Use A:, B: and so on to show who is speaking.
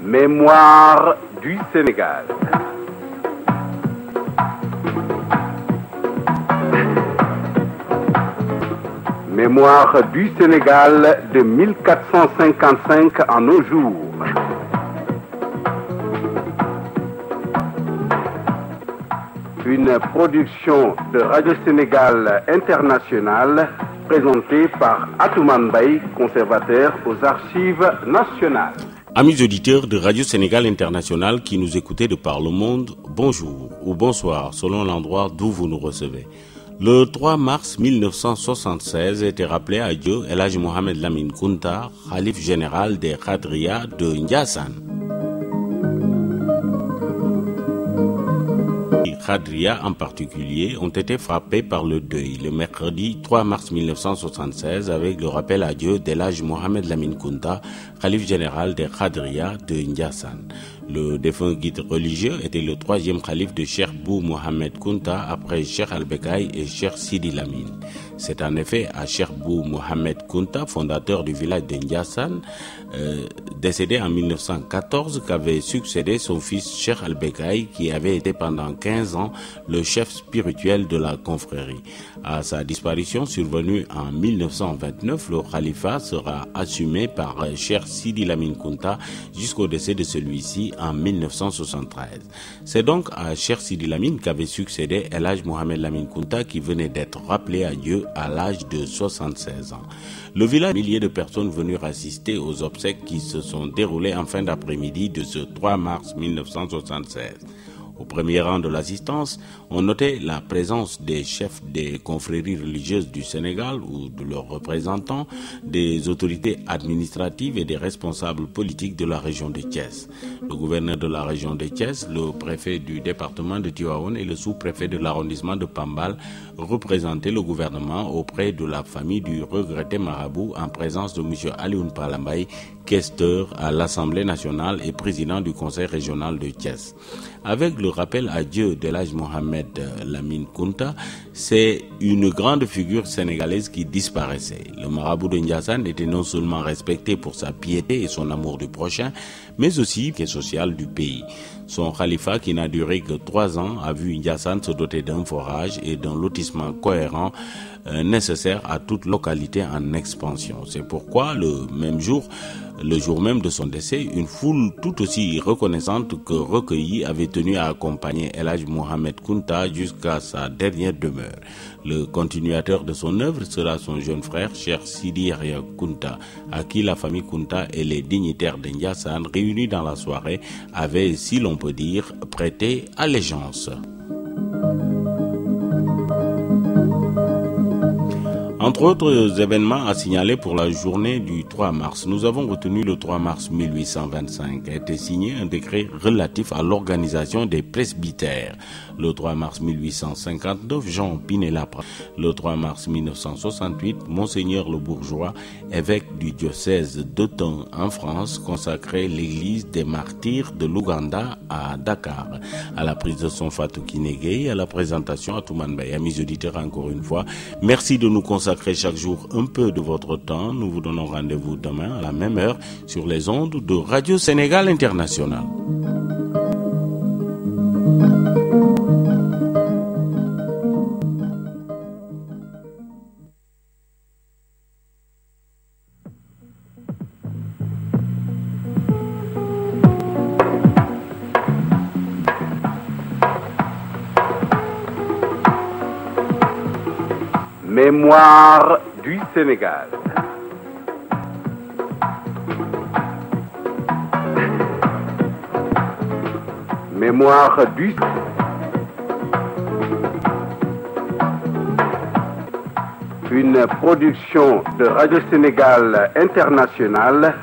A: Mémoire du Sénégal. Mémoire du Sénégal de 1455 à nos jours. Une production de Radio Sénégal International présentée par Atoumane Mbaye, conservateur aux Archives nationales.
B: Amis auditeurs de Radio Sénégal International qui nous écoutez de par le monde, bonjour ou bonsoir selon l'endroit d'où vous nous recevez. Le 3 mars 1976 était rappelé à Dieu El Hadji Mohamed Lamine Kounta, khalife général des Khadria de Ndiassane. Les Khadria en particulier ont été frappés par le deuil le mercredi 3 mars 1976 avec le rappel à Dieu d'El Hadji Mohamed Lamine Kounta, khalife général des Khadria de Ndiassane. Le défunt guide religieux était le troisième khalife de Cheikh Bou Mohamed Kounta après Cheikh Al-Becaye et Cheikh Sidi Lamine. C'est en effet à Cheikh Bou Mohamed Kounta, fondateur du village de Ndiassane, décédé en 1914, qu'avait succédé son fils Cheikh Al-Becaye qui avait été pendant 15 ans le chef spirituel de la confrérie. À sa disparition survenue en 1929, le khalifa sera assumé par Cheikh Sidi Lamine Kounta jusqu'au décès de celui-ci en 1973. C'est donc à Cheikh Sidi Lamine qu'avait succédé El Hadji Mohamed Lamine Kounta qui venait d'être rappelé à Dieu à l'âge de 76 ans. Le village, milliers de personnes venues assister aux obsèques qui se sont déroulées en fin d'après-midi de ce 3 mars 1976. Au premier rang de l'assistance, on notait la présence des chefs des confréries religieuses du Sénégal ou de leurs représentants, des autorités administratives et des responsables politiques de la région de Thiès. Le gouverneur de la région de Thiès, le préfet du département de Tivaouane et le sous-préfet de l'arrondissement de Pambal représentaient le gouvernement auprès de la famille du regretté marabout en présence de M. Alioune Palambaye, questeur à l'Assemblée nationale et président du conseil régional de Thiès. Avec le rappel à Dieu d'El Hadji Mohamed Lamine Kounta, c'est une grande figure sénégalaise qui disparaissait. Le marabout de Ndiassane était non seulement respecté pour sa piété et son amour du prochain, mais aussi pour le social du pays. Son khalifa, qui n'a duré que 3 ans, a vu Ndiassane se doter d'un forage et d'un lotissement cohérent nécessaire à toute localité en expansion. C'est pourquoi le jour même de son décès, une foule tout aussi reconnaissante que recueillie avait tenu à accompagner El Hadji Mohamed Kounta jusqu'à sa dernière demeure. Le continuateur de son œuvre sera son jeune frère, Cheikh Sidi Yahya Kounta, à qui la famille Kounta et les dignitaires de Ndiassane réunis dans la soirée avaient, si l'on peut dire, prêté allégeance. Entre autres événements à signaler pour la journée du 3 mars, nous avons retenu le 3 mars 1825 a été signé un décret relatif à l'organisation des presbytères. Le 3 mars 1859, Jean Pinelapre. Le 3 mars 1968, Monseigneur le Bourgeois, évêque du diocèse d'Autun en France, consacrait l'église des martyrs de l'Ouganda à Dakar. À la prise de son Fatou Kinege, à la présentation à Atoumane Mbaye. Amis auditeurs, encore une fois, merci de nous consacrer chaque jour un peu de votre temps. Nous vous donnons rendez-vous demain à la même heure sur les ondes de Radio Sénégal International.
A: Mémoire du Sénégal. Mémoire du Une production de Radio Sénégal International